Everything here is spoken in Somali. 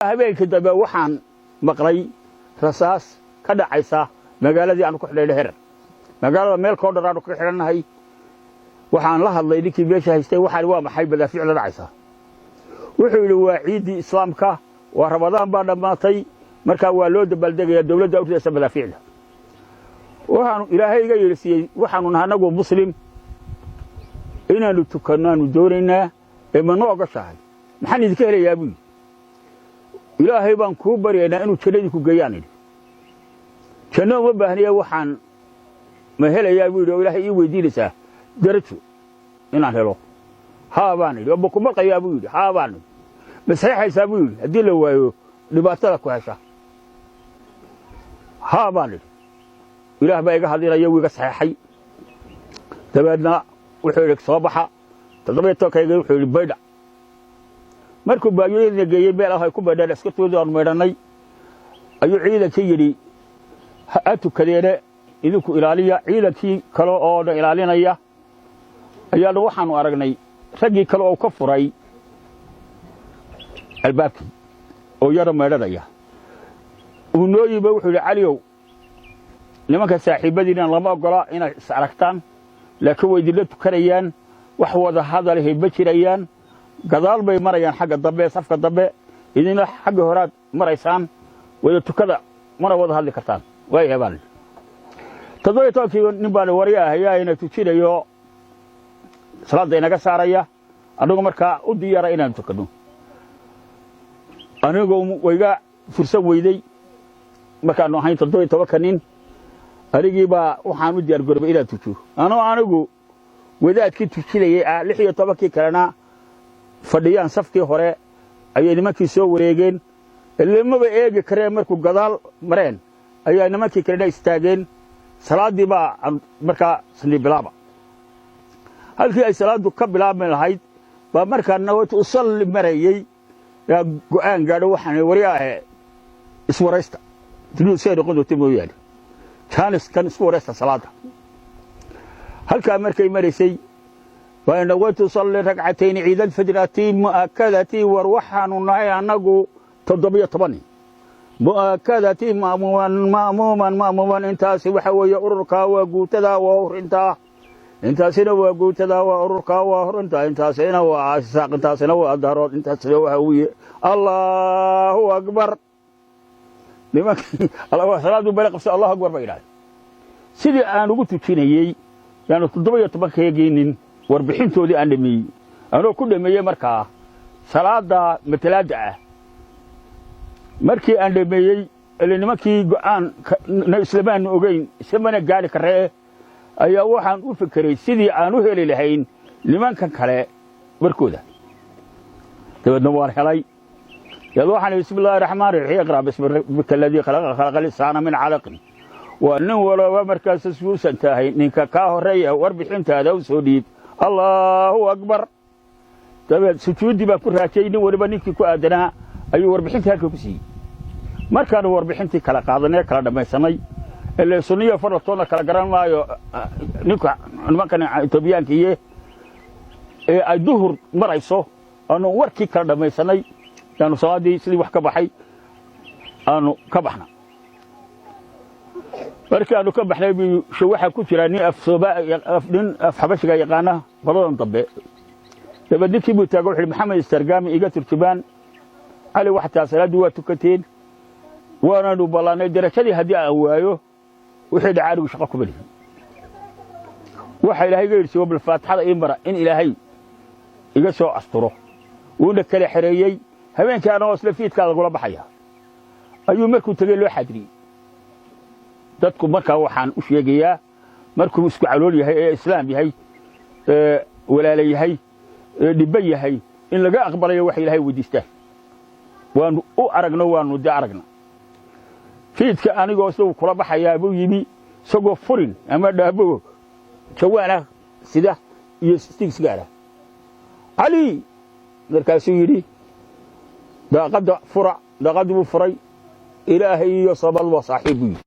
habeenkii dambe waxaan maqlay rasaas ka dhacaysa magaaladii aan ku xidhay heer magaalada meel koo dhan aan ku xidhanahay waxaan la hadlay ninkii meesha haystay waxaan waa maxay badaafiic la dhacaysa wuxuu yiri waa ciidii islaamka waa ramadaan baa dhamaatay marka waa loo dabaldegaya dawladda u tirsan badaafiicda waxaan ilaahay iga yeelsiiyay waxaanu nahay muslim inaanu tukanaanu doonaynaa ee ma nooga shahay maxaan idinka helayaa buu ilaahay baan ku baryaynaa inuu jannadii ku geeyaan janno ma baahniya waxaan ma helayaa buu ilaahay ii weydiinaysaa darajo inaan helo haa baan idhi oo kuma qayaa buu yidhi haa baan masaxaysaa buu yidhi haddii la waayo dhibaatada ku hesha haa baan idhi ilaah baa iga hadinaya wiiga saxeexay dabeedna wuxuu yidhi soo baxa toddobaadkayga wuxuu yidhi baydha markuu baayooyinka geeyay meel ay ku baydhaan iska toodii aan meedhanay ayuu ciidankii yidhi ha tukadeene idinku ilaaliya ciidankii kale oo dhan ilaalinaya ayaana waxaanu aragnay raggii kale oo ka furay albaabkii oo yara meedhanaya uu noo yimi wuxuu yidhi caliyow nimanka saaxiibadiina lama ogola inay is aragtaan laakiin way idinla tukanayaan wax wada hadal ma jirayaan gadaal bay marayaan xagga dambe safka dambe idina xagga horaad maraysaan wada tukada mana wada hadli kartaan way heebaan toddobaadkii nin baan wariya ayaa inay tujinayo salaada inaga saaraya anagu markaa u diyaara inaan tukano anigu wayga fursad weyday markaan ahayn 17 nin arigii baa waxaan u diyaar garoobay inaan tujo anigu wadaadkii tujinayay 16 kalena fadhiyaan safkii hore ayay nimankii soo wareegeen ilmaba eegi kareen markuu gadaal mareen ayaa nimankii kale istaageen salaadii baa markaa sani bilaaba halkii ay salaadu ka bilaabmay lahayd baa markaa nawatu usalli marayay yaa go'aan gaadho waxaan wariyaa iswaraysta sidoo soo qodootay mooyaan jaanis kan isku waraysta salaada halka markay maraysay وأنا وتصلي ركعتين عيد الفجر مؤكدة وروحان نعي أنه تضبية طبني مؤكدة مأموما انت سوحوي أركا وقوتدا وأور انت سنة وقوتدا وأركا وأور انت سنة وعساق انت سنة وأدهرات انت سنة وهوية الله أكبر لما الله صلاة بلغ الله أكبر بإله سيدي أنا قلت تشيني يعني تضبية طبنك يجينين warbixintoodii aan dhameeyay anoo ku dhameeyay markaa salaada matalaada markii aan dhameeyay nimankii go'aan islamaan ogeyn ismana gaari karee ayaa waxaan u fikiray sidii aan u heli lahayn nimankan kale warkooda dabadna waan helay yado waxaan bismillaahir rahmaanir rahiim iqra bismika alladii khalaqa al-insaana min 'alaq wa nin walaba markaas suusan tahay ninka ka horeeya warbixintaada u soo dhiib الله أكبر تبع سجودي بكره شيء وربنيك كأدنى أيوة وربحنتي هالك بسي ما كانوا وربحنتي كلا قاضني كلا دم سني اللي سنية فرطونا كلا جران ما نكع ما كان تبيان كيه الظهر مرة يسوه أنا وركي كلا دم سني كانوا صادي سلي وحكي بحي أنا كبحنا markaanu ka baxnay bi waxa ku jira nin afxabashiga yaqaana badan dambe dabadii buu taago xil maxamed istargaami iga turjubaan ali waxta salaadu waa tukateen waana u balanay darajadii hadii aan waayo wixii dhacaarigu shaqo ku bari waxa ilaahay ga yirsi bil faatixada imara in ilaahay iga soo asturo uu kala xareeyay habeenkii aan wasla fiidka lagu baxaya ayuu markuu tagay loo xadriyay dadku markaa waxaan u sheegayaa markuu isku calool yahay ee islaam yahay walaal yahay dibba yahay in laga aqbalayo wax ilaahay wadiistaa waan u aragno waanu aragna fiidka anigoo soo kula baxaya buu yimi isagoo furin ama dhaabo jawaana sida iyo sticks gaara ali markaasuu yiri daaqada fura daaqadu furay ilaahay iyo sabal wa saaxiibi